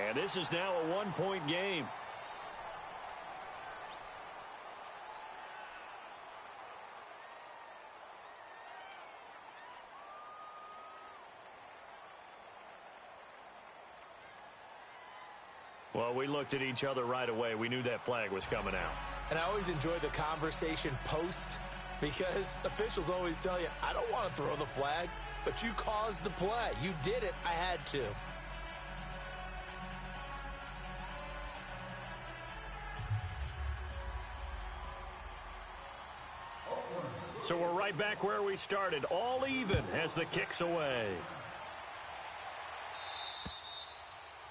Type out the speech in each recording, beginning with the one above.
And this is now a one-point game. Well, we looked at each other right away. We knew that flag was coming out. And I always enjoy the conversation post because officials always tell you, I don't want to throw the flag, but you caused the play. You did it. I had to. So we're right back where we started, all even as the kick's away.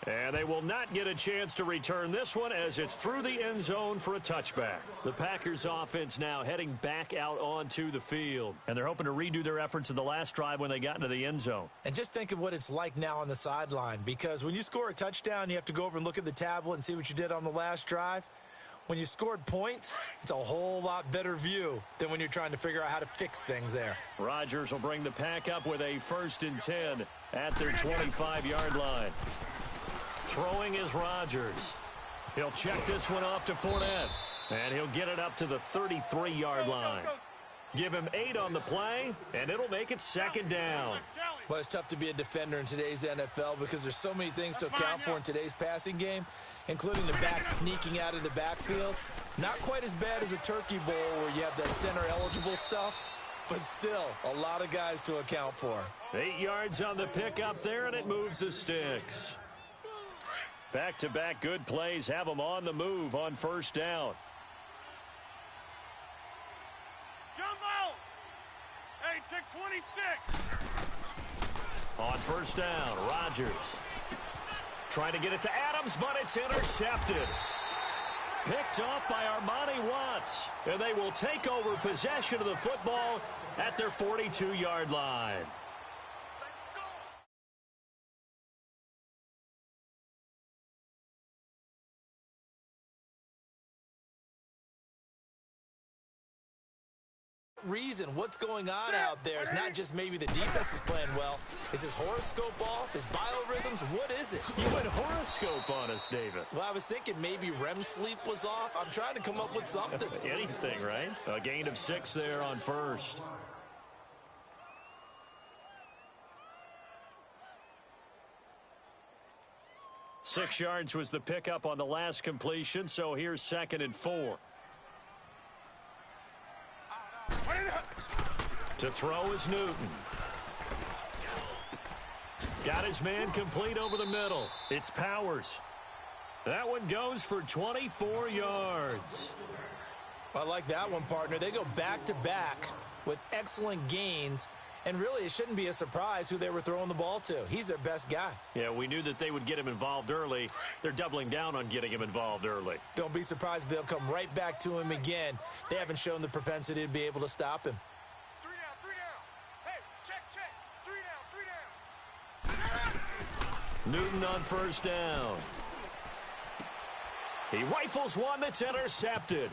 And they will not get a chance to return this one as it's through the end zone for a touchback. The Packers offense now heading back out onto the field. And they're hoping to redo their efforts in the last drive when they got into the end zone. And just think of what it's like now on the sideline, because when you score a touchdown, you have to go over and look at the tablet and see what you did on the last drive. When you scored points, it's a whole lot better view than when you're trying to figure out how to fix things there. Rodgers will bring the pack up with a 1st and 10 at their 25-yard line. Throwing is Rodgers. He'll check this one off to Fournette. And he'll get it up to the 33-yard line. Give him 8 on the play, and it'll make it 2nd down. Well, it's tough to be a defender in today's NFL because there's so many things to account for in today's passing game, including the back sneaking out of the backfield. Not quite as bad as a turkey bowl where you have the center-eligible stuff, but still a lot of guys to account for. 8 yards on the pickup there, and it moves the sticks. Back-to-back good plays have them on the move on 1st down. Jumbo! Hey, check 26! On 1st down, Rodgers. Trying to get it to Adams, but it's intercepted. Picked off by Armani Watts. And they will take over possession of the football at their 42-yard line. Reason what's going on out there is not just maybe the defense is playing well. Is his horoscope off? His biorhythms? What is it? You went horoscope on us, Davis. Well, I was thinking maybe REM sleep was off. I'm trying to come up with something. Anything, right? A gain of 6 there on 1st. Six yards was the pickup on the last completion, so here's 2nd and 4. To throw is Newton. Got his man complete over the middle. It's Powers. That one goes for 24 yards. I like that one, partner. They go back-to-back with excellent gains. And really, it shouldn't be a surprise who they were throwing the ball to. He's their best guy. Yeah, we knew that they would get him involved early. They're doubling down on getting him involved early. Don't be surprised if they'll come right back to him again. They haven't shown the propensity to be able to stop him. 3 down. Hey, check. 3 down. Newton on 1st down. He rifles one that's intercepted.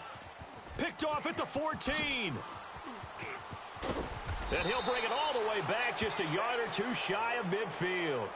Picked off at the 14. And he'll bring it all the way back just a yard or 2 shy of midfield.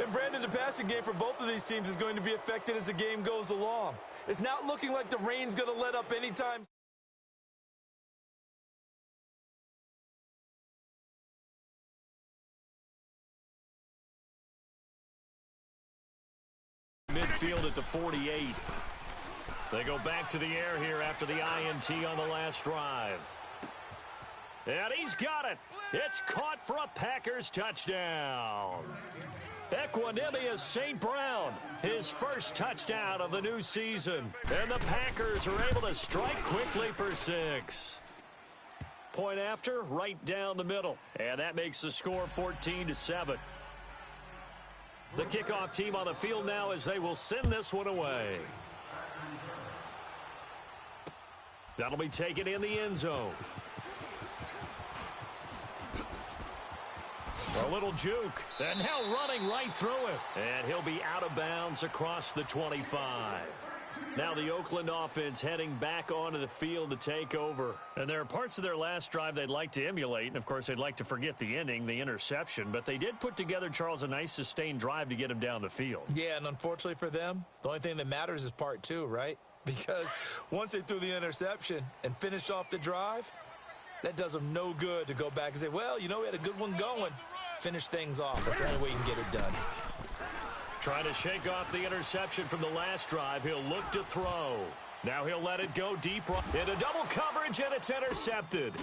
And Brandon, the passing game for both of these teams is going to be affected as the game goes along. It's not looking like the rain's going to let up anytime. Midfield at the 48. They go back to the air here after the INT on the last drive. And he's got it. It's caught for a Packers touchdown. Equanimous St. Brown, his first touchdown of the new season. And the Packers are able to strike quickly for 6. Point after, right down the middle. And that makes the score 14-7. The kickoff team on the field now as they will send this one away. That'll be taken in the end zone. A little juke, and now running right through it. And he'll be out of bounds across the 25. Now the Oakland offense heading back onto the field to take over. And there are parts of their last drive they'd like to emulate. And, of course, they'd like to forget the ending, the interception. But they did put together, Charles, a nice sustained drive to get him down the field. Yeah, and unfortunately for them, the only thing that matters is part two, right? Because once they threw the interception and finished off the drive, that does them no good to go back and say, well, you know, we had a good one going. Finish things off. That's the only way you can get it done. Trying to shake off the interception from the last drive. He'll look to throw. Now he'll let it go deep into double coverage, and it's intercepted.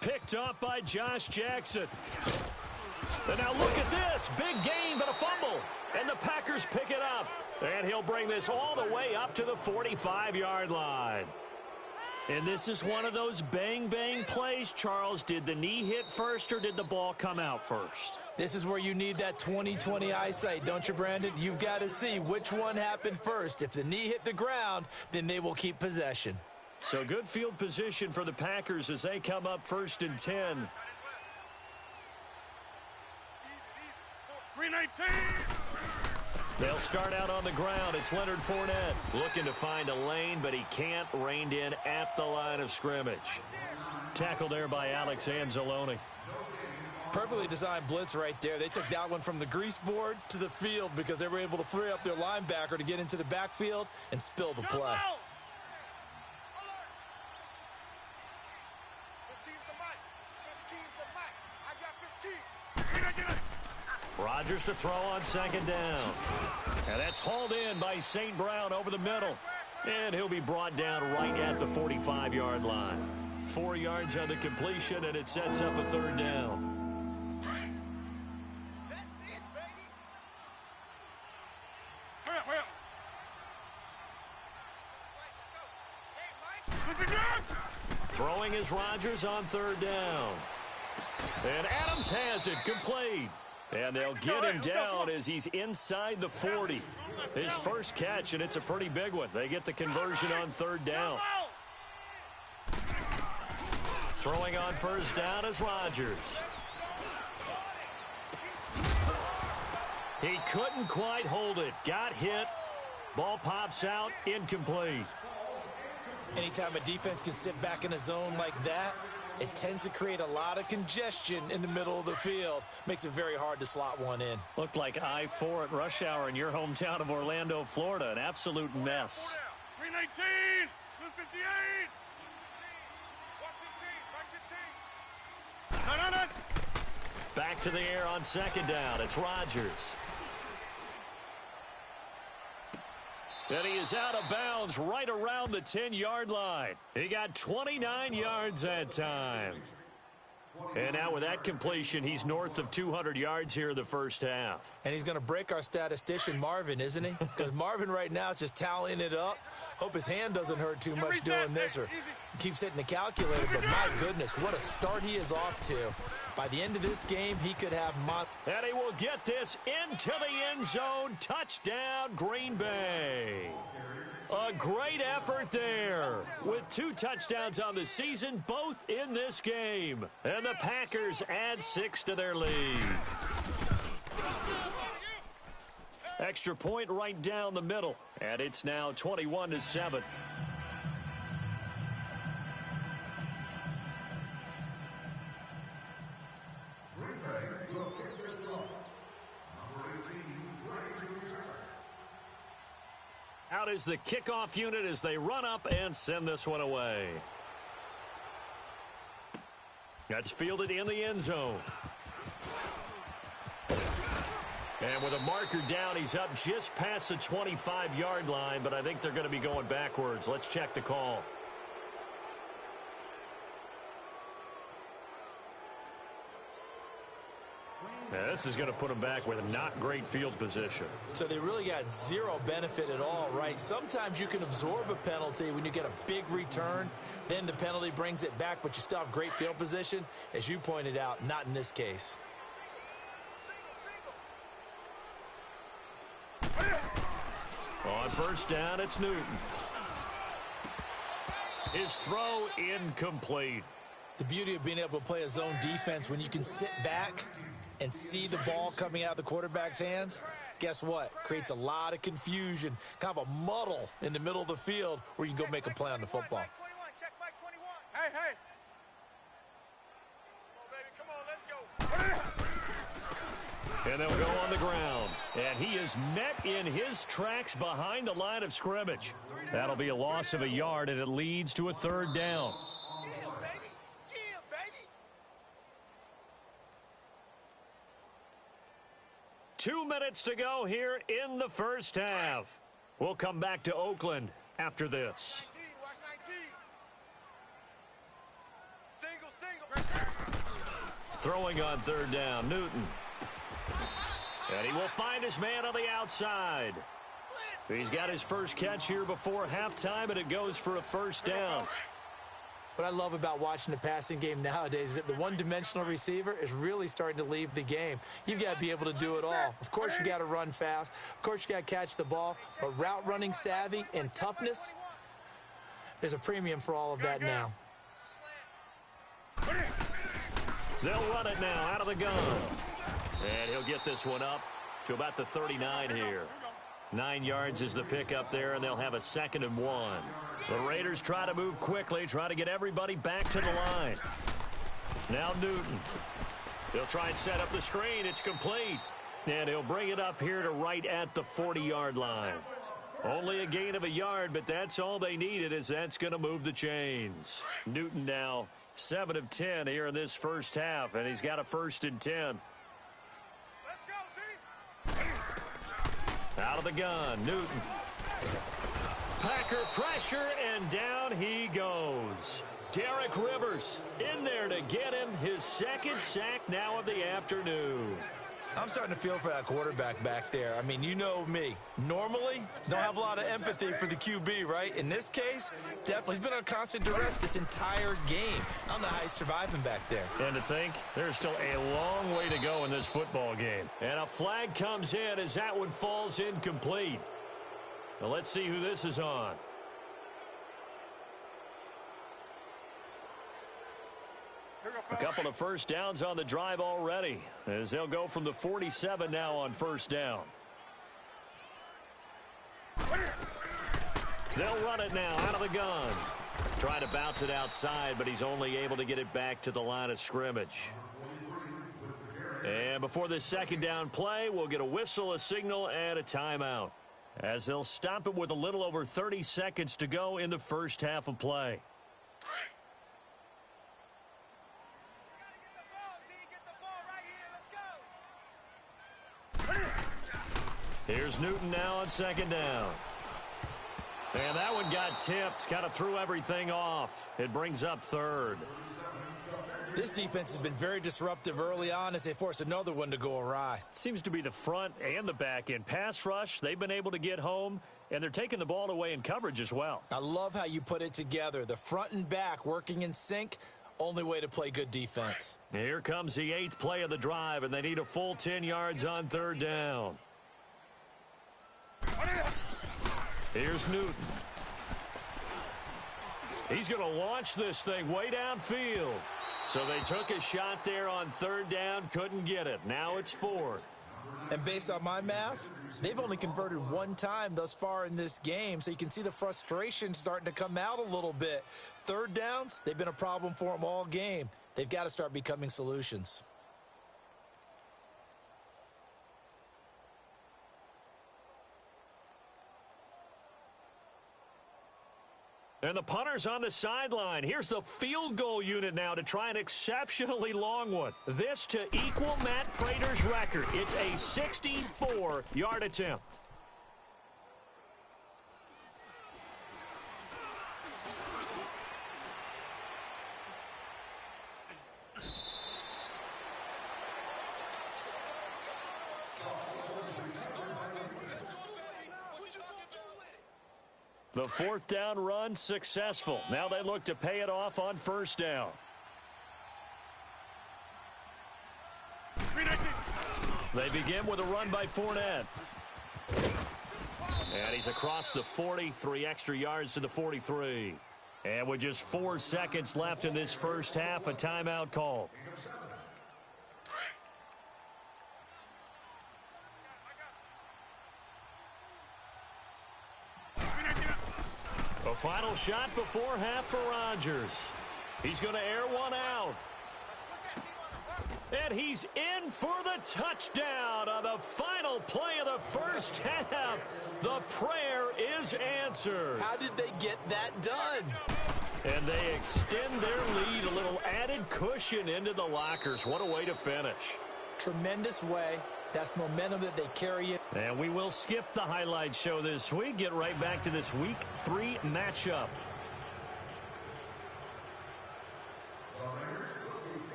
Picked up by Josh Jackson. And now look at this. Big gain, but a fumble. And the Packers pick it up. And he'll bring this all the way up to the 45-yard line. And this is one of those bang-bang plays, Charles. Did the knee hit first or did the ball come out first? This is where you need that 20/20 eyesight, don't you, Brandon? You've got to see which one happened first. If the knee hit the ground, then they will keep possession. So good field position for the Packers as they come up 1st and 10. 319. They'll start out on the ground. It's Leonard Fournette looking to find a lane, but he can't. Reined in at the line of scrimmage. Tackle there by Alex Anzalone. Perfectly designed blitz right there. They took that one from the grease board to the field because they were able to free up their linebacker to get into the backfield and spill the play. 15's the mic. 15's the mic. I got 15. Rodgers to throw on 2nd down. And that's hauled in by St. Brown over the middle. And he'll be brought down right at the 45-yard line. 4 yards on the completion, and it sets up a 3rd down. That's it, baby. Well. Let's go. Hey, Mike. Throwing is Rodgers on 3rd down. And Adams has it complete. And they'll get him down as he's inside the 40. His first catch, and it's a pretty big one. They get the conversion on 3rd down. Throwing on 1st down is Rodgers. He couldn't quite hold it. Got hit. Ball pops out. Incomplete. Anytime a defense can sit back in a zone like that, it tends to create a lot of congestion in the middle of the field. Makes it very hard to slot one in. Looked like I-4 at rush hour in your hometown of Orlando, Florida. An absolute mess. 319. 258. 115. 900. Back to the air on 2nd down. It's Rodgers. And he is out of bounds right around the 10-yard line. He got 29 yards that time. And now with that completion, he's north of 200 yards here in the first half. And he's going to break our statistician, Marvin, isn't he? Because Marvin right now is just tallying it up. Hope his hand doesn't hurt too much doing this or keeps hitting the calculator. But my goodness, what a start he is off to. By the end of this game, he could have... And he will get this into the end zone. Touchdown, Green Bay. A great effort there with 2 touchdowns on the season, both in this game. And the Packers add 6 to their lead. Extra point right down the middle, and it's now 21-7. Out is the kickoff unit as they run up and send this one away. That's fielded in the end zone. And with a marker down, he's up just past the 25-yard line, but I think they're going to be going backwards. Let's check the call. Yeah, this is going to put them back with a not great field position. So they really got zero benefit at all, right? Sometimes you can absorb a penalty when you get a big return. Then the penalty brings it back, but you still have great field position. As you pointed out, not in this case. On 1st down, it's Newton. His throw incomplete. The beauty of being able to play a zone defense when you can sit back and see the ball coming out of the quarterback's hands, guess what? Creates a lot of confusion, kind of a muddle in the middle of the field where you can go make a play on the football. Check back 21. Hey, hey. Come on, baby. Come on, let's go. And they'll go on the ground. And he is met in his tracks behind the line of scrimmage. That'll be a loss of a yard, and it leads to a third down. Yeah, baby. Yeah, baby. 2 minutes to go here in the first half. We'll come back to Oakland after this. 19, watch 19. Single. Throwing on third down, Newton. And he will find his man on the outside. He's got his first catch here before halftime, and it goes for a first down. What I love about watching the passing game nowadays is that the one-dimensional receiver is really starting to leave the game. You've got to be able to do it all. Of course, you got to run fast. Of course, you got to catch the ball. But route running savvy and toughness, there's a premium for all of that now. They'll run it now out of the gun. And he'll get this one up to about the 39 here. 9 yards is the pickup there, and they'll have a 2nd and 1. The Raiders try to move quickly, try to get everybody back to the line. Now Newton. He'll try and set up the screen. It's complete. And he'll bring it up here to right at the 40-yard line. Only a gain of a yard, but that's all they needed, as that's going to move the chains. Newton now 7 of 10 here in this first half, and he's got a 1st and 10. Let's go, D. Out of the gun, Newton. Packer pressure, and down he goes. Derek Rivers in there to get him his 2nd sack now of the afternoon. I'm starting to feel for that quarterback back there. I mean, you know me. Normally, don't have a lot of empathy for the QB, right? In this case, definitely. He's been under constant duress this entire game. I don't know how he's surviving back there. And to think, there's still a long way to go in this football game. And a flag comes in as that one falls incomplete. Now let's see who this is on. A couple of first downs on the drive already, as they'll go from the 47 now on first down. They'll run it now out of the gun. Trying to bounce it outside, but he's only able to get it back to the line of scrimmage. And before this 2nd down play, we'll get a whistle, a signal, and a timeout, as they'll stop it with a little over 30 seconds to go in the first half of play. Here's Newton now on 2nd down. And that one got tipped, kind of threw everything off. It brings up 3rd. This defense has been very disruptive early on as they force another one to go awry. Seems to be the front and the back end. Pass rush, they've been able to get home, and they're taking the ball away in coverage as well. I love how you put it together. The front and back working in sync, only way to play good defense. Here comes the 8th play of the drive, and they need a full 10 yards on 3rd down. Here's Newton. He's going to launch this thing way downfield. So they took a shot there on 3rd down, couldn't get it. Now it's 4th. And based on my math, they've only converted 1 time thus far in this game, so you can see the frustration starting to come out a little bit. 3rd downs, they've been a problem for them all game. They've got to start becoming solutions. And the punter's on the sideline. Here's the field goal unit now to try an exceptionally long one. This to equal Matt Prater's record. It's a 64-yard attempt. The 4th down run successful. Now they look to pay it off on 1st down. They begin with a run by Fournette. And he's across the 40, 3 extra yards to the 43. And with just 4 seconds left in this first half, a timeout call. A final shot before half for Rodgers. He's going to air one out. And he's in for the touchdown on the final play of the first half. The prayer is answered. How did they get that done? And they extend their lead, a little added cushion into the lockers. What a way to finish. Tremendous way. That's momentum that they carry it. And we will skip the highlight show this week. Get right back to this Week 3 matchup.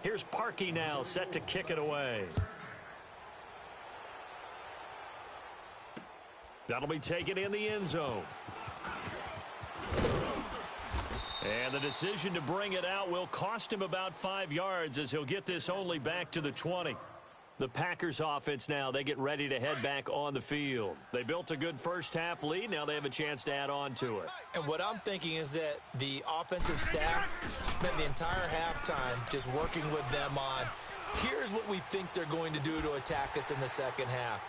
Here's Parkey now, set to kick it away. That'll be taken in the end zone. And the decision to bring it out will cost him about 5 yards as he'll get this only back to the 20. The Packers offense now, they get ready to head back on the field. They built a good first half lead. Now they have a chance to add on to it. And what I'm thinking is that the offensive staff spent the entire halftime just working with them on, here's what we think they're going to do to attack us in the second half.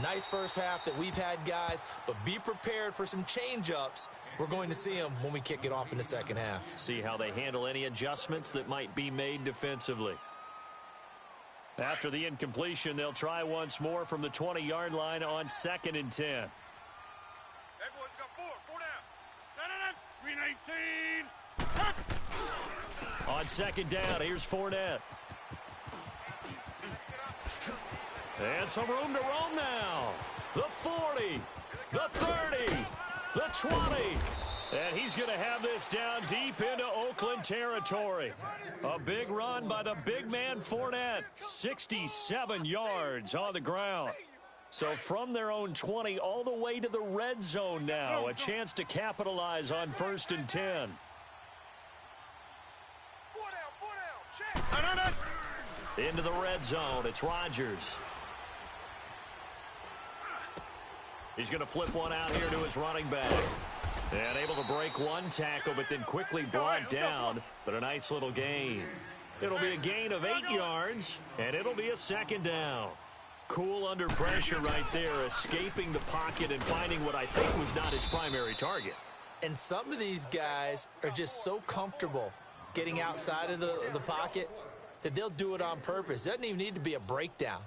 Nice first half that we've had, guys, but be prepared for some change-ups. We're going to see them when we kick it off in the second half. See how they handle any adjustments that might be made defensively. After the incompletion, they'll try once more from the 20-yard line on 2nd and 10. Everyone's got 4 down. 319. On 2nd down, here's Fournette. And some room to roam now. The 40, the 30, the 20. And he's going to have this down deep into Oakland territory. A big run by the big man Fournette. 67 yards on the ground. So from their own 20 all the way to the red zone now. A chance to capitalize on 1st and 10. 4 down. Check. Into the red zone. It's Rodgers. He's going to flip one out here to his running back. And able to break one tackle, but then quickly brought down. But a nice little gain. It'll be a gain of 8 yards, and it'll be a 2nd down. Cool under pressure right there, escaping the pocket and finding what I think was not his primary target. And some of these guys are just so comfortable getting outside of the pocket that they'll do it on purpose. It doesn't even need to be a breakdown.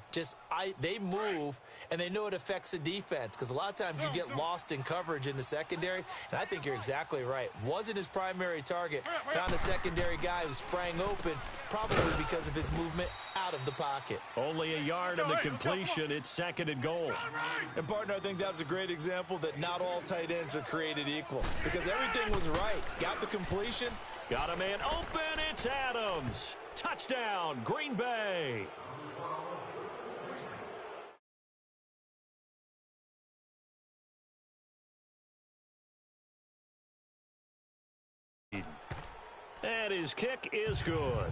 They move, and they know it affects the defense because a lot of times you get lost in coverage in the secondary, and I think you're exactly right. Wasn't his primary target. Found a secondary guy who sprang open, probably because of his movement out of the pocket. Only a yard in the completion. It's 2nd and goal. And, partner, I think that was a great example that not all tight ends are created equal because everything was right. Got the completion. Got a man open. It's Adams. Touchdown, Green Bay. And his kick is good.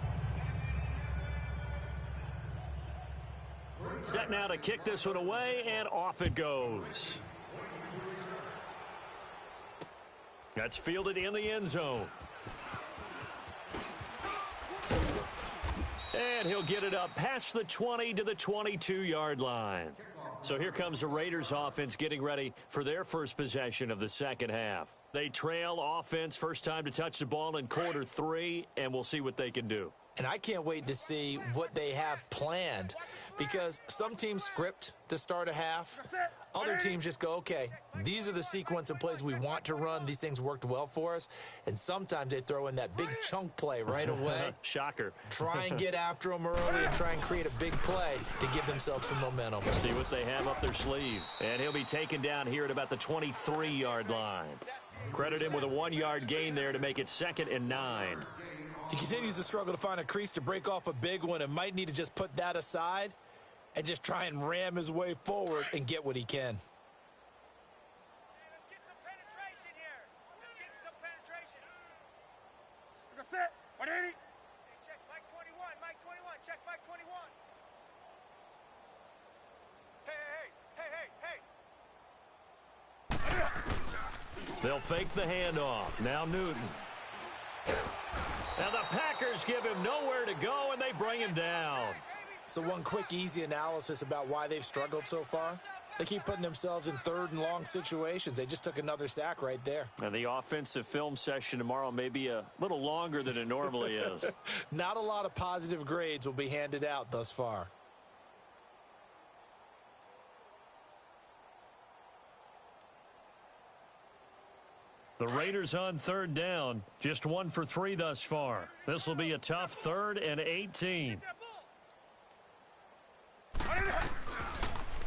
Set now to kick this one away, and off it goes. That's fielded in the end zone. And he'll get it up past the 20 to the 22-yard line. So here comes the Raiders offense getting ready for their first possession of the second half. They trail offense, first time to touch the ball in quarter 3, and we'll see what they can do. And I can't wait to see what they have planned because some teams script to start a half. Other teams just go, okay, these are the sequence of plays we want to run. These things worked well for us. And sometimes they throw in that big chunk play right away. Shocker. Try and get after them early and try and create a big play to give themselves some momentum. See what they have up their sleeve. And he'll be taken down here at about the 23-yard line. Credit him with a 1-yard gain there to make it 2nd and 9. He continues to struggle to find a crease to break off a big one and might need to just put that aside and just try and ram his way forward and get what he can. Let's get some penetration here. Let's get some penetration. Look at set. 180. Hey, check Mike 21. Mike 21. Check Mike 21. Hey. They'll fake the handoff. Now Newton. Now the Packers give him nowhere to go, and they bring him down. So one quick, easy analysis about why they've struggled so far. They keep putting themselves in third and long situations. They just took another sack right there. And the offensive film session tomorrow may be a little longer than it normally is. Not a lot of positive grades will be handed out thus far. The Raiders on third down, just 1 for 3 thus far. This will be a tough 3rd and 18.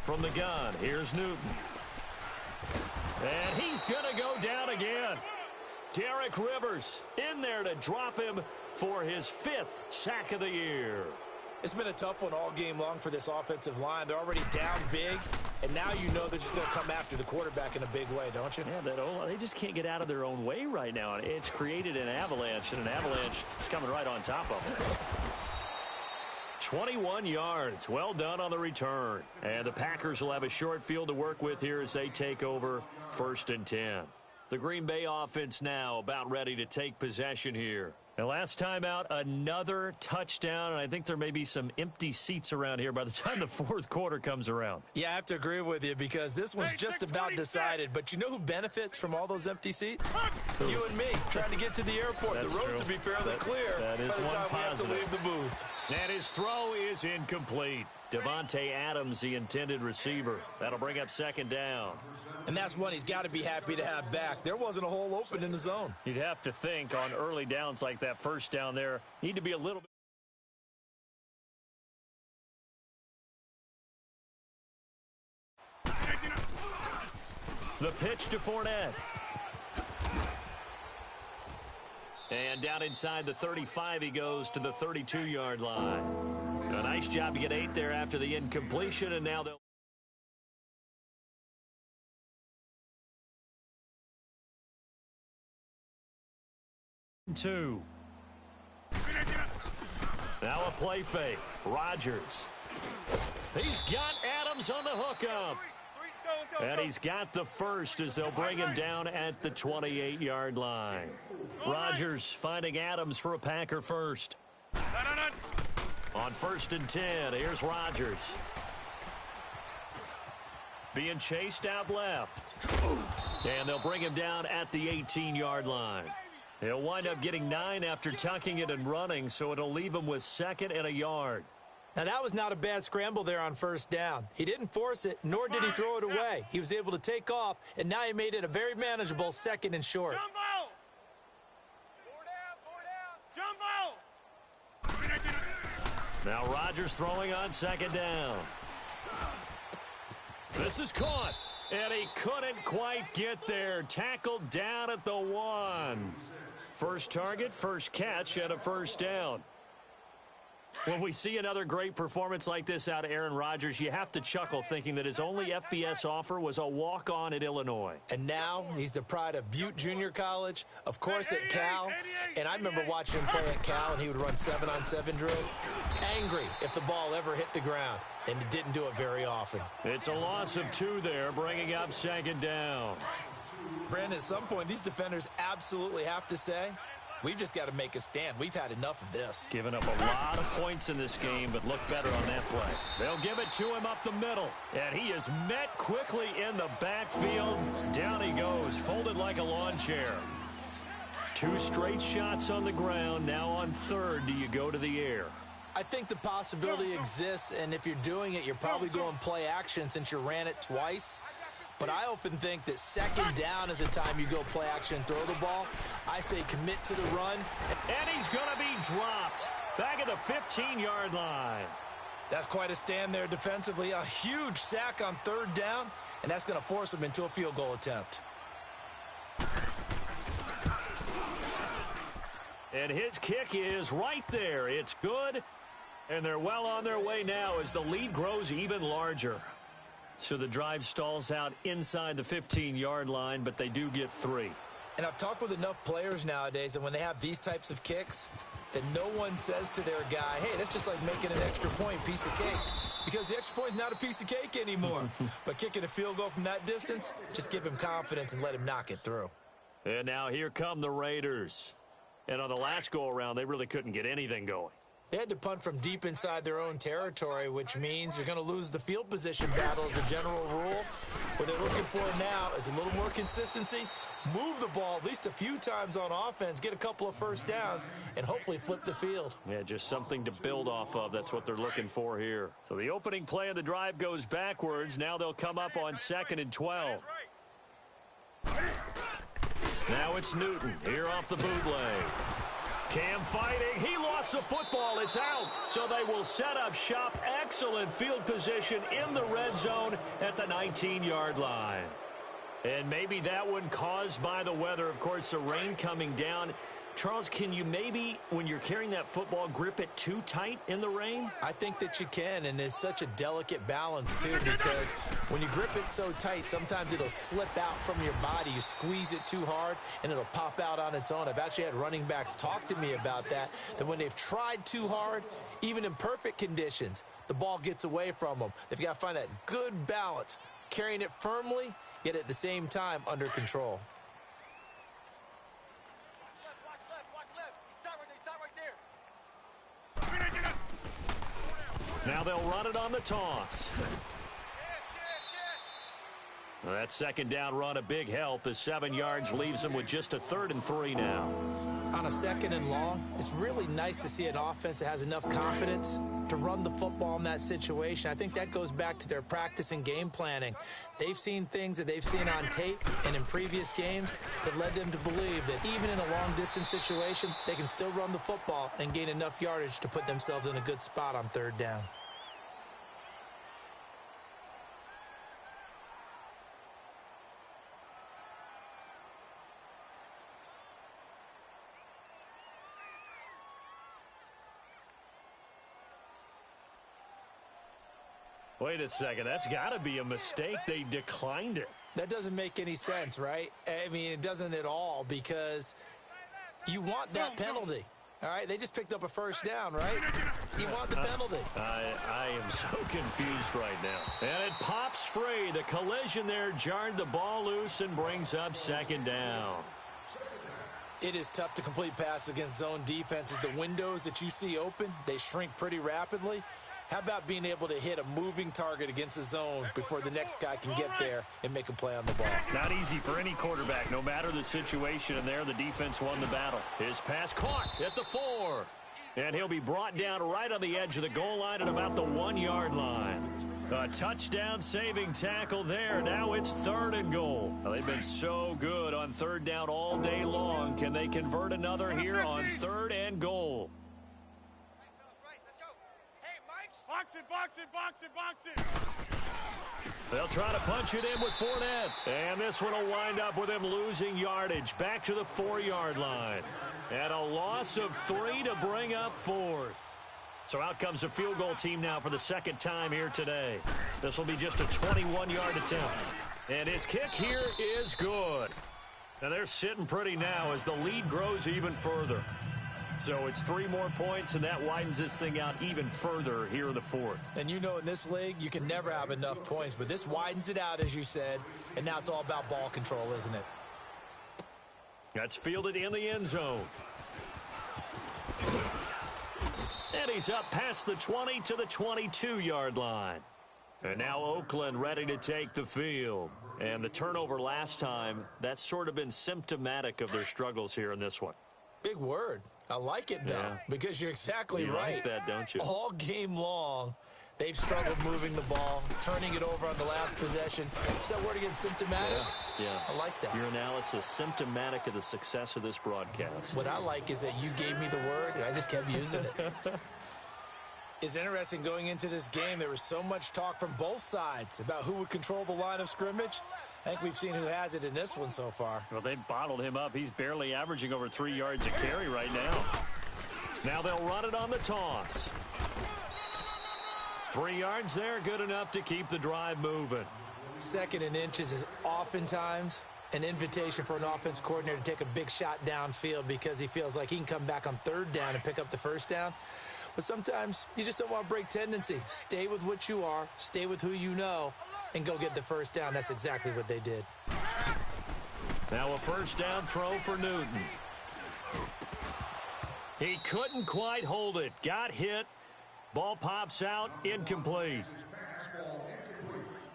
From the gun, here's Newton. And he's going to go down again. Derek Rivers in there to drop him for his 5th sack of the year. It's been a tough one all game long for this offensive line. They're already down big, and now you know they're just going to come after the quarterback in a big way, don't you? Yeah, they just can't get out of their own way right now. It's created an avalanche, and an avalanche is coming right on top of them. 21 yards. Well done on the return. And the Packers will have a short field to work with here as they take over 1st and 10. The Green Bay offense now about ready to take possession here. And last time out, another touchdown, and I think there may be some empty seats around here by the time the 4th quarter comes around. Yeah, I have to agree with you because this one's just about decided. But you know who benefits from all those empty seats? You and me, trying to get to the airport. That's the road true. to be fairly clear that is by the one time we have to positive. leave the booth. And his throw is incomplete. Devontae Adams, the intended receiver. That'll bring up 2nd down. And that's one he's got to be happy to have back. There wasn't a hole open in the zone. You'd have to think on early downs like that 1st down there, need to be a little bit. The pitch to Fournette. And down inside the 35, he goes to the 32-yard line. A nice job to get 8 there after the incompletion, and now they'll... Two. Now a play fake. Rodgers. He's got Adams on the hookup. And he's got the first as they'll bring him down at the 28-yard line. Rodgers finding Adams for a Packer first. On 1st and 10, here's Rodgers. Being chased out left. And they'll bring him down at the 18-yard line. He'll wind up getting 9 after tucking it and running, so it'll leave him with 2nd and a yard. Now, that was not a bad scramble there on 1st down. He didn't force it, nor did he throw it away. He was able to take off, and now he made it a very manageable 2nd and short. Now Rodgers throwing on 2nd down. This is caught, and he couldn't quite get there. Tackled down at the 1. First target, first catch, and a 1st down. When we see another great performance like this out of Aaron Rodgers, you have to chuckle thinking that his only FBS offer was a walk-on at Illinois. And now he's the pride of Butte Junior College, of course at Cal. And I remember watching him play at Cal, and he would run 7-on-7 drills. Angry if the ball ever hit the ground, and he didn't do it very often. It's a loss of 2 there, bringing up 2nd down. Brandon, at some point, these defenders absolutely have to say, we've just got to make a stand. We've had enough of this. Giving up a lot of points in this game, but look better on that play. They'll give it to him up the middle. And he is met quickly in the backfield. Down he goes, folded like a lawn chair. 2 straight shots on the ground. Now on 3rd, do you go to the air? I think the possibility exists, and if you're doing it, you're probably going play action since you ran it twice. But I often think that 2nd down is the time you go play action and throw the ball. I say commit to the run. And he's going to be dropped back at the 15-yard line. That's quite a stand there defensively. A huge sack on 3rd down, and that's going to force him into a field goal attempt. And his kick is right there. It's good, and they're well on their way now as the lead grows even larger. So the drive stalls out inside the 15-yard line, but they do get 3. And I've talked with enough players nowadays, and when they have these types of kicks, that no one says to their guy, hey, that's just like making an extra point, piece of cake. Because the extra point is not a piece of cake anymore. But kicking a field goal from that distance, just give him confidence and let him knock it through. And now here come the Raiders. And on the last go-around, they really couldn't get anything going. They had to punt from deep inside their own territory, which means you're going to lose the field position battle as a general rule. What they're looking for now is a little more consistency, move the ball at least a few times on offense, get a couple of first downs, and hopefully flip the field. Yeah, just something to build off of. That's what they're looking for here. So the opening play of the drive goes backwards. Now they'll come up on 2nd and 12. Now it's Newton here off the bootleg. Cam fighting. He lost the football. It's out. So they will set up shop. Excellent field position in the red zone at the 19-yard line. And maybe that one caused by the weather. Of course, the rain coming down. Charles, can you maybe, when you're carrying that football, grip it too tight in the rain? I think that you can, and it's such a delicate balance, too, because when you grip it so tight, sometimes it'll slip out from your body. You squeeze it too hard, and it'll pop out on its own. I've actually had running backs talk to me about that when they've tried too hard, even in perfect conditions, the ball gets away from them. They've got to find that good balance, carrying it firmly, yet at the same time under control. Now they'll run it on the toss. Well, that second down run a big help as 7 yards leaves them with just a 3rd and 3 now. On a 2nd and long, it's really nice to see an offense that has enough confidence to run the football in that situation. I think that goes back to their practice and game planning. They've seen things that they've seen on tape and in previous games that led them to believe that even in a long-distance situation, they can still run the football and gain enough yardage to put themselves in a good spot on 3rd down. Wait a second. That's got to be a mistake. They declined it. That doesn't make any sense, right? I mean, it doesn't at all, because you want that penalty. All right, they just picked up a first down, right? You want the penalty. I am so confused right now. And it pops free. The collision there jarred the ball loose and brings up 2nd down. It is tough to complete passes against zone defenses. The windows that you see open, they shrink pretty rapidly. How about being able to hit a moving target against a zone before the next guy can get there and make a play on the ball? Not easy for any quarterback, no matter the situation. And there, the defense won the battle. His pass caught at the 4. And he'll be brought down right on the edge of the goal line at about the 1-yard line. A touchdown-saving tackle there. Now it's 3rd and goal. Well, they've been so good on 3rd down all day long. Can they convert another here on 3rd and goal? Box it. They'll try to punch it in with Fournette. And this one will wind up with him losing yardage back to the 4-yard line. And a loss of 3 to bring up 4th. So out comes the field goal team now for the 2nd time here today. This will be just a 21-yard attempt. And his kick here is good. And they're sitting pretty now as the lead grows even further. So it's 3 more points, and that widens this thing out even further here in the 4th. And you know, in this league, you can never have enough points, but this widens it out, as you said, and now it's all about ball control, isn't it? That's fielded in the end zone. And he's up past the 20 to the 22-yard line. And now Oakland ready to take the field. And the turnover last time, that's sort of been symptomatic of their struggles here in this one. Big word. I like it, though, because you're exactly right. You like that, don't you? All game long, they've struggled moving the ball, turning it over on the last possession. Is that word again, symptomatic? Yeah. I like that. Your analysis, symptomatic of the success of this broadcast. What I like is that you gave me the word, and I just kept using it. It's interesting going into this game. There was so much talk from both sides about who would control the line of scrimmage. I think we've seen who has it in this one so far. Well, they bottled him up. He's barely averaging over 3 yards a carry right now. Now they'll run it on the toss. 3 yards there, good enough to keep the drive moving. 2nd and inches is oftentimes an invitation for an offense coordinator to take a big shot downfield because he feels like he can come back on 3rd down and pick up the 1st down. But sometimes you just don't want to break tendency. Stay with what you are, stay with who you know, and go get the 1st down. That's exactly what they did. Now a first down throw for Newton. He couldn't quite hold it. Got hit. Ball pops out. Incomplete.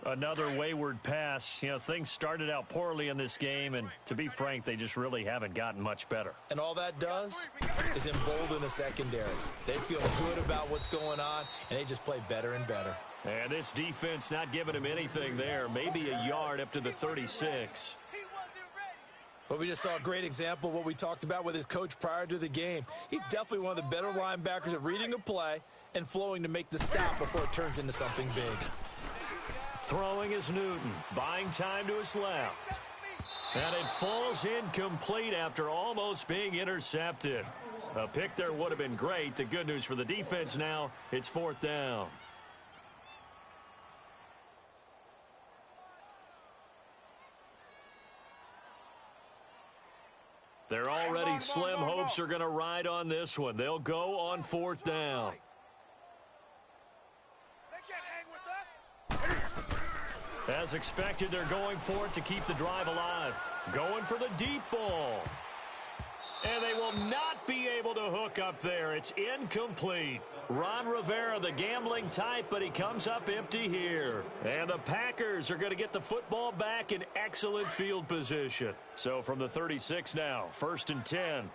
Another wayward pass. You know, things started out poorly in this game, and to be frank, they just really haven't gotten much better. And all that does is embolden a secondary. They feel good about what's going on, and they just play better and better. And this defense not giving him anything there. Maybe a yard up to the 36. But we just saw a great example of what we talked about with his coach prior to the game. He's definitely one of the better linebackers at reading a play and flowing to make the stop before it turns into something big. Throwing is Newton, buying time to his left. And it falls incomplete after almost being intercepted. A pick there would have been great. The good news for the defense now, it's 4th down. Their already slim hopes are going to ride on this one. They'll go on 4th down. As expected, they're going for it to keep the drive alive. Going for the deep ball. And they will not be able to hook up there. It's incomplete. Ron Rivera, the gambling type, but he comes up empty here. And the Packers are going to get the football back in excellent field position. So from the 36 now, 1st and 10.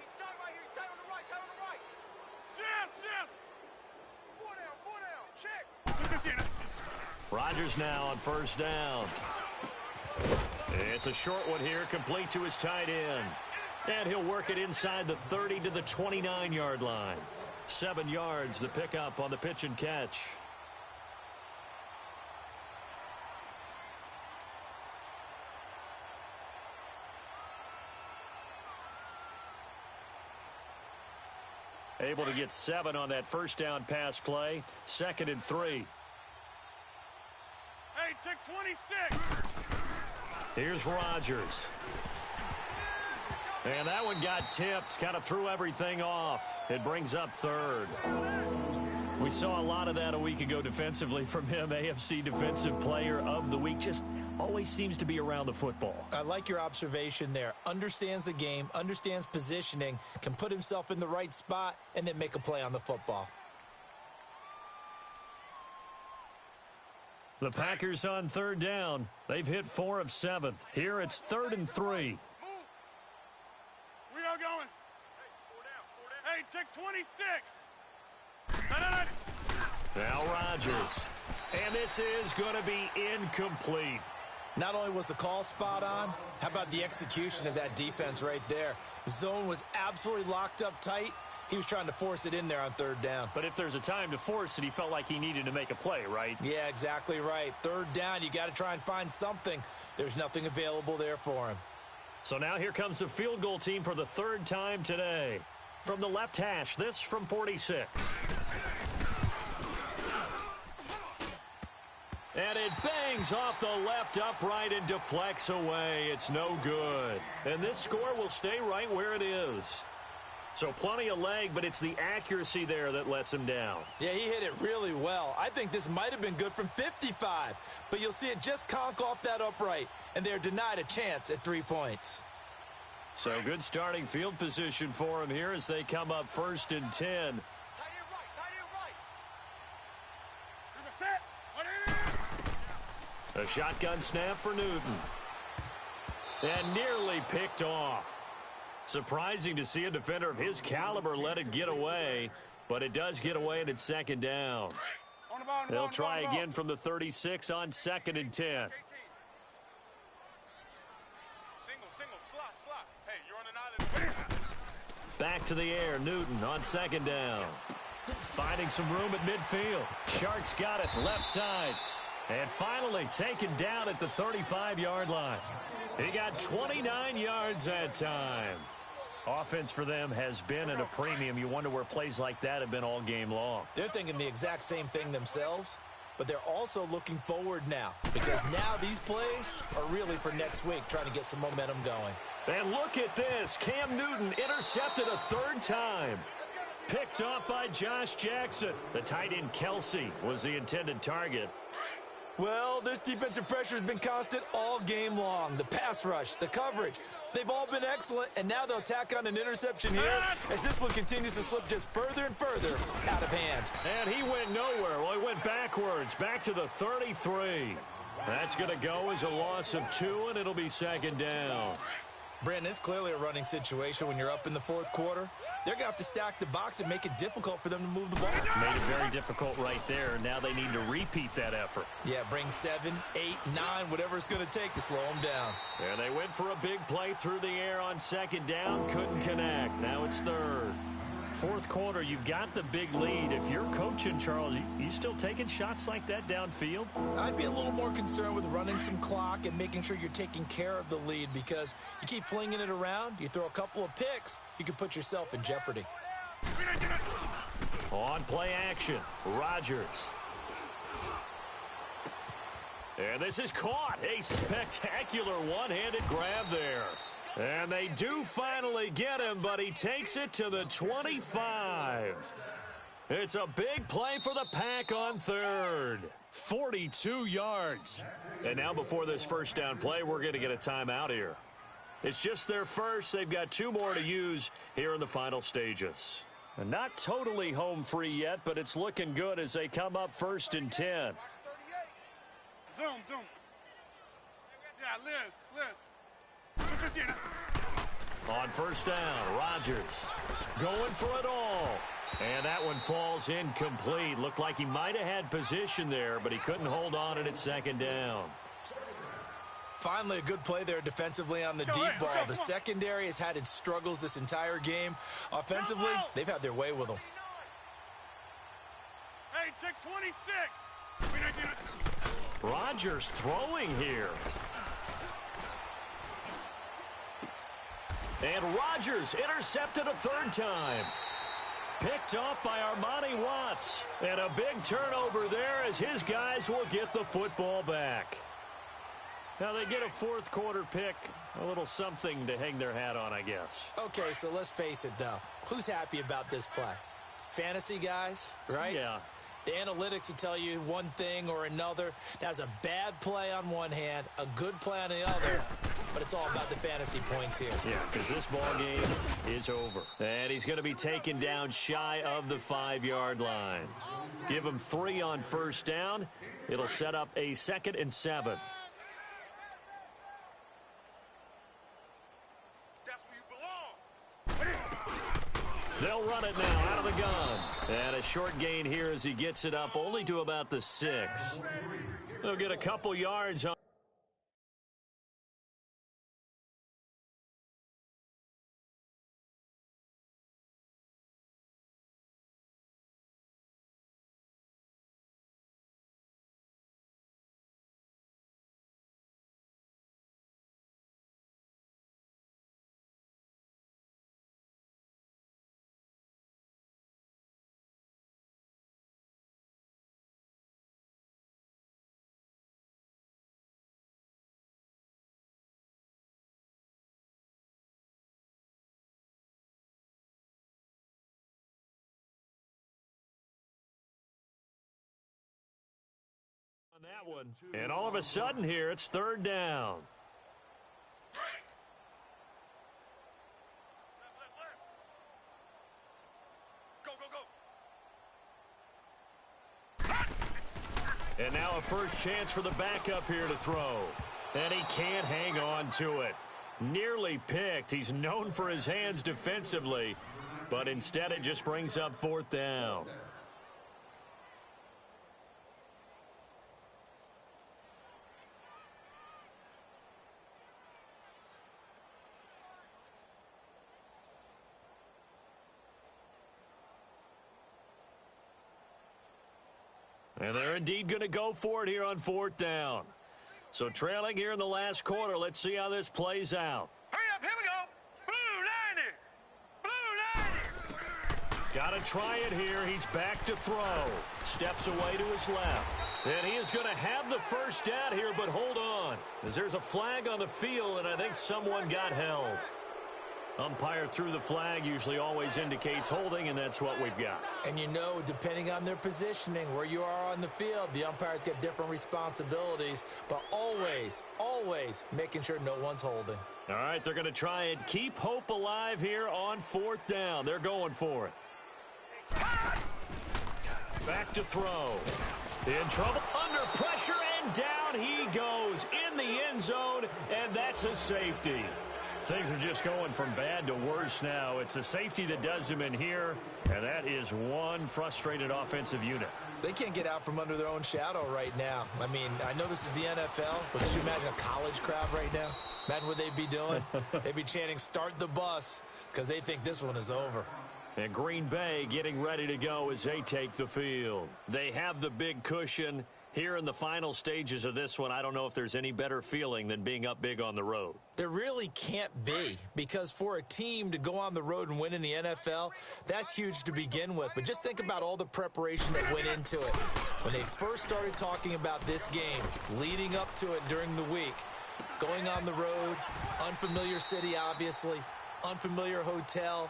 Rodgers now on 1st down. It's a short one here, complete to his tight end. And he'll work it inside the 30 to the 29-yard line. 7 yards, the pickup on the pitch and catch. Able to get 7 on that first down pass play. 2nd and 3. Hey, check 26. Here's Rodgers. And that one got tipped, kind of threw everything off. It brings up 3rd. We saw a lot of that a week ago defensively from him. AFC Defensive Player of the Week. Just always seems to be around the football. I like your observation there. Understands the game, understands positioning, can put himself in the right spot, and then make a play on the football. The Packers on 3rd down. They've hit 4 of 7. Here it's 3rd and 3. We are going. Hey, check 26. Now Rodgers. And this is going to be incomplete. Not only was the call spot on, how about the execution of that defense right there? The zone was absolutely locked up tight. He was trying to force it in there on 3rd down. But if there's a time to force it, he felt like he needed to make a play, right? Yeah, exactly right. 3rd down, you got to try and find something. There's nothing available there for him. So now here comes the field goal team for the 3rd time today. From the left hash, this from 46. And it bangs off the left upright and deflects away. It's no good. And this score will stay right where it is. So plenty of leg, but it's the accuracy there that lets him down. Yeah, he hit it really well. I think this might have been good from 55, but you'll see it just conk off that upright, and they're denied a chance at 3 points. So good starting field position for him here as they come up 1st and 10. A shotgun snap for Newton. And nearly picked off. Surprising to see a defender of his caliber let it get away, but it does get away and it's 2nd down. They'll try again from the 36 on 2nd and 10. Back to the air, Newton on 2nd down. Finding some room at midfield. Sharks got it left side. And finally taken down at the 35-yard line. He got 29 yards that time. Offense for them has been at a premium. You wonder where plays like that have been all game long. They're thinking the exact same thing themselves, but they're also looking forward now because now these plays are really for next week, trying to get some momentum going. And look at this. Cam Newton intercepted a 3rd time. Picked off by Josh Jackson. The tight end Kelsey was the intended target. Well, this defensive pressure has been constant all game long. The pass rush, the coverage, they've all been excellent, and now they'll tack on an interception here as this one continues to slip just further and further out of hand. And he went nowhere. Well, he went backwards, back to the 33. That's going to go as a loss of 2, and it'll be second down. Brandon, it's clearly a running situation when you're up in the fourth quarter. They're going to have to stack the box and make it difficult for them to move the ball. Made it very difficult right there. Now they need to repeat that effort. Yeah, bring 7, 8, 9, whatever it's going to take to slow them down. And they went for a big play through the air on second down. Couldn't connect. Now it's third. Fourth quarter, you've got the big lead. If you're coaching, Charles, you still taking shots like that downfield? I'd be a little more concerned with running some clock and making sure you're taking care of the lead, because you keep flinging it around, you throw a couple of picks, you can put yourself in jeopardy. On play action, Rodgers. And this is caught. A spectacular one-handed grab there. And they do finally get him, but he takes it to the 25. It's a big play for the Pack on third. 42 yards. And now before this first down play, we're going to get a timeout here. It's just their first. They've got 2 more to use here in the final stages. And not totally home free yet, but it's looking good as they come up 1st and 10. Zoom. Yeah, Liz. On first down, Rodgers going for it all. And that one falls incomplete. Looked like he might have had position there, but he couldn't hold on it at second down. Finally, a good play there defensively on the deep ball. The secondary has had its struggles this entire game. Offensively, they've had their way with them. Hey, check 26. Rodgers throwing here. And Rodgers intercepted a 3rd time. Picked off by Armani Watts. And a big turnover there as his guys will get the football back. Now they get a fourth quarter pick. A little something to hang their hat on, I guess. Okay, so let's face it, though. Who's happy about this play? Fantasy guys, right? Yeah. The analytics will tell you one thing or another. That's a bad play on one hand, a good play on the other. But it's all about the fantasy points here. Yeah, because this ball game is over. And he's going to be taken down shy of the 5-yard line. Give him 3 on first down. It'll set up a 2nd and 7. That's where you belong. They'll run it now out of the gun. And a short gain here as he gets it up only to about the 6. They'll get a couple yards on. That one. And all of a sudden here, it's 3rd down. Go. And now a first chance for the backup here to throw. And he can't hang on to it. Nearly picked. He's known for his hands defensively, but instead it just brings up 4th down. And they're indeed going to go for it here on 4th down. So trailing here in the last quarter. Let's see how this plays out. Hurry up, here we go. Blue 90. Got to try it here. He's back to throw. Steps away to his left. And he is going to have the first down here, but hold on. As there's a flag on the field, and I think someone got held. Umpire threw the flag, usually always indicates holding, and that's what we've got. And you know, depending on their positioning, where you are on the field, the umpires get different responsibilities, but always, always making sure no one's holding. All right, they're going to try and keep hope alive here on 4th down. They're going for it. Back to throw. In trouble, under pressure, and down he goes in the end zone, and that's a safety. Things are just going from bad to worse now. It's a safety that does him in here, and that is one frustrated offensive unit. They can't get out from under their own shadow right now. I mean, I know this is the NFL, but could you imagine a college crowd right now? Imagine what they'd be doing. They'd be chanting, "Start the bus," because they think this one is over. And Green Bay getting ready to go as they take the field. They have the big cushion. Here in the final stages of this one, I don't know if there's any better feeling than being up big on the road. There really can't be, because for a team to go on the road and win in the NFL, that's huge to begin with. But just think about all the preparation that went into it. When they first started talking about this game, leading up to it during the week, going on the road, unfamiliar city, obviously, unfamiliar hotel.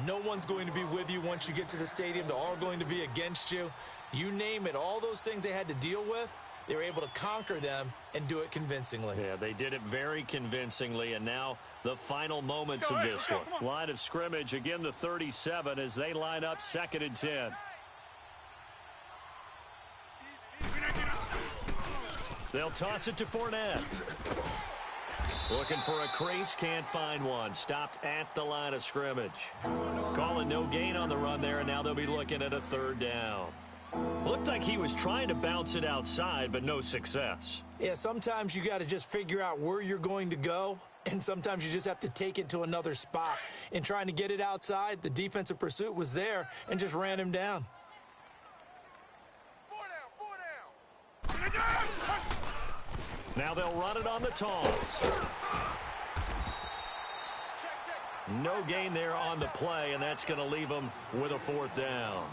No one's going to be with you once you get to the stadium. They're all going to be against you. You name it, all those things they had to deal with, they were able to conquer them and do it convincingly. Yeah, they did it very convincingly, and now the final moments of this one. Line of scrimmage, again the 37 as they line up 2nd and 10. They'll toss it to Fournette. Looking for a crease, can't find one. Stopped at the line of scrimmage. Calling no gain on the run there, and now they'll be looking at a 3rd down. Looked like he was trying to bounce it outside, but no success. Yeah, sometimes you got to just figure out where you're going to go, and sometimes you just have to take it to another spot. In trying to get it outside, the defensive pursuit was there and just ran him down. 4 down. Now they'll run it on the toss. No gain there on the play, and that's going to leave them with a 4th down.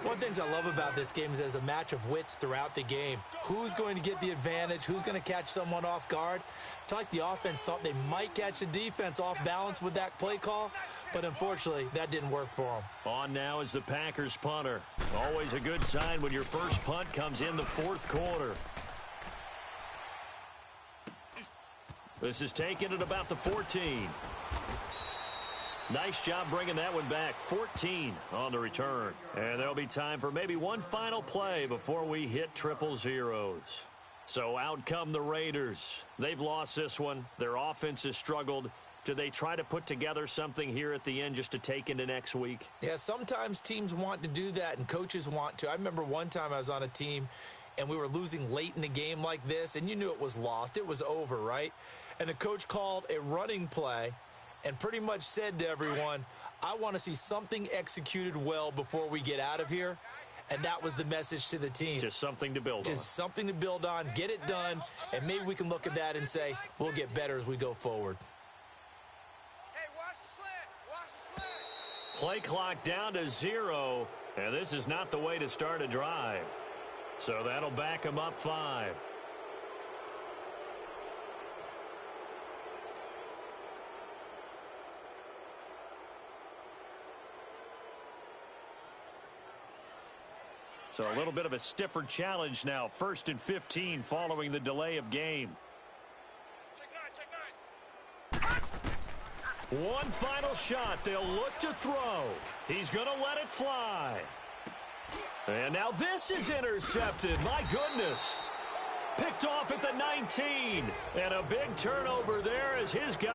One of the things I love about this game is there's a match of wits throughout the game. Who's going to get the advantage? Who's going to catch someone off guard? I feel like the offense thought they might catch the defense off balance with that play call, but unfortunately, that didn't work for them. On now is the Packers punter. Always a good sign when your first punt comes in the 4th quarter. This is taken at about the 14. Nice job bringing that one back. 14 on the return. And there'll be time for maybe one final play before we hit 000. So out come the Raiders. They've lost this one. Their offense has struggled. Do they try to put together something here at the end just to take into next week? Yeah, sometimes teams want to do that and coaches want to. I remember one time I was on a team and we were losing late in the game like this, and you knew it was lost. It was over, right? And the coach called a running play and pretty much said to everyone, I want to see something executed well before we get out of here. And that was the message to the team. Just something to build on. Just something to build on, get it done, and maybe we can look at that and say, we'll get better as we go forward. Hey, watch the slant. Watch the slant. Play clock down to 0, and this is not the way to start a drive. So that'll back them up 5. So a little bit of a stiffer challenge now. 1st and 15 following the delay of game. Check 9. One final shot. They'll look to throw. He's going to let it fly. And now this is intercepted. My goodness. Picked off at the 19. And a big turnover there as his guy.